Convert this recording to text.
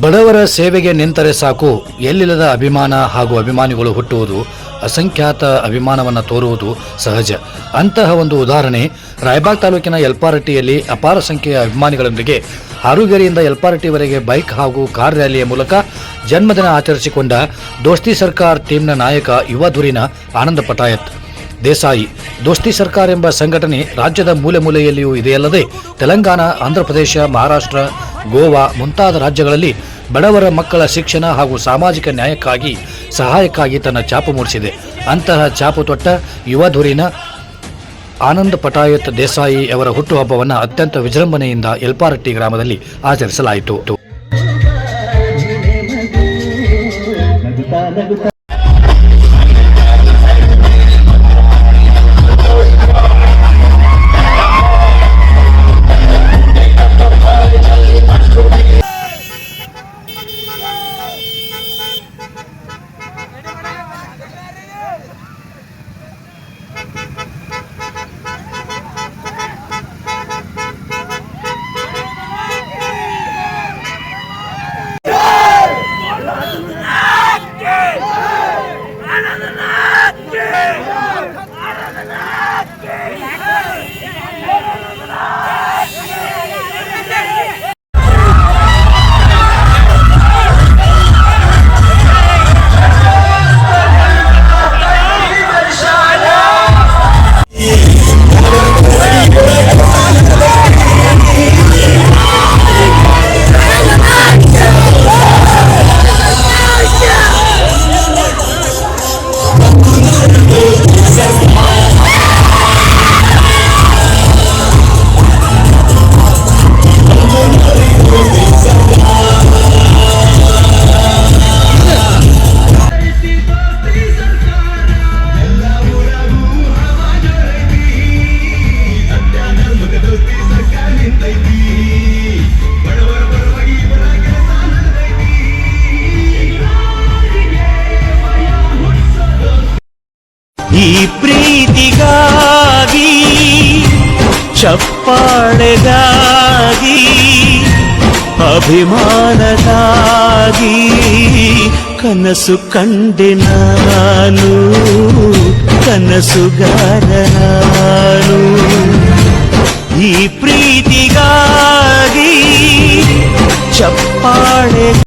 ಬಡವರ ಸೇವೆಗೆ ನಿಂತರೆ ಸಾಕು, ಎಲ್ಲಿಲ್ಲದ ಅಭಿಮಾನ ಹಾಗೂ ಅಭಿಮಾನಿಗಳು ಹುಟ್ಟುವುದು, ಅಸಂಖ್ಯಾತ ಅಭಿಮಾನವನ್ನು ತೋರುವುದು ಸಹಜ. ಅಂತಹ ಒಂದು ಉದಾಹರಣೆ ರಾಯಬಾಗ್ ತಾಲೂಕಿನ ಯಲ್ಪಾರಟ್ಟಿಯಲ್ಲಿ ಅಪಾರ ಸಂಖ್ಯೆಯ ಅಭಿಮಾನಿಗಳೊಂದಿಗೆ ಹಾರುಗೆರೆಯಿಂದ ಯಲ್ಪಾರಟ್ಟಿವರೆಗೆ ಬೈಕ್ ಹಾಗೂ ಕಾರ್ ರ್ಯಾಲಿಯ ಮೂಲಕ ಜನ್ಮದಿನ ಆಚರಿಸಿಕೊಂಡ ದೋಸ್ತಿ ಸರ್ಕಾರ್ ಟೀಮ್ನ ನಾಯಕ ಯುವ ಧುರೀಣ ಆನಂದ್ ಪಟಾಯತ್ ದೇಸಾಯಿ. ದೋಸ್ತಿ ಸರ್ಕಾರ್ ಎಂಬ ಸಂಘಟನೆ ರಾಜ್ಯದ ಮೂಲೆ ಮೂಲೆಯಲ್ಲಿಯೂ ಇದೆಯಲ್ಲದೆ ತೆಲಂಗಾಣ, ಆಂಧ್ರಪ್ರದೇಶ, ಮಹಾರಾಷ್ಟ್ರ, ಗೋವಾ ಮುಂತಾದ ರಾಜ್ಯಗಳಲ್ಲಿ ಬಡವರ ಮಕ್ಕಳ ಶಿಕ್ಷಣ ಹಾಗೂ ಸಾಮಾಜಿಕ ನ್ಯಾಯಕ್ಕಾಗಿ ಸಹಾಯಕ್ಕಾಗಿ ತನ್ನ ಛಾಪು ಮೂಡಿಸಿದೆ. ಅಂತಹ ಛಾಪು ತೊಟ್ಟ ಯುವ ಧುರೀಣ ಆನಂದ್ ಪಟಾಯತ್ ದೇಸಾಯಿ ಅವರ ಹುಟ್ಟುಹಬ್ಬವನ್ನು ಅತ್ಯಂತ ವಿಜೃಂಭಣೆಯಿಂದ ಯಲ್ಪಾರಟ್ಟಿ ಗ್ರಾಮದಲ್ಲಿ ಆಚರಿಸಲಾಯಿತು. ಈ ಪ್ರೀತಿಗಾಗಿ, ಚಪ್ಪಾಳೆಗಾಗಿ, ಅಭಿಮಾನಗಾಗಿ ಕನಸು ಕಂಡೆ ನಾನು, ಕನಸುಗಾರ ನಾನು. ಈ ಪ್ರೀತಿಗಾಗಿ ಚಪ್ಪಾಳೆ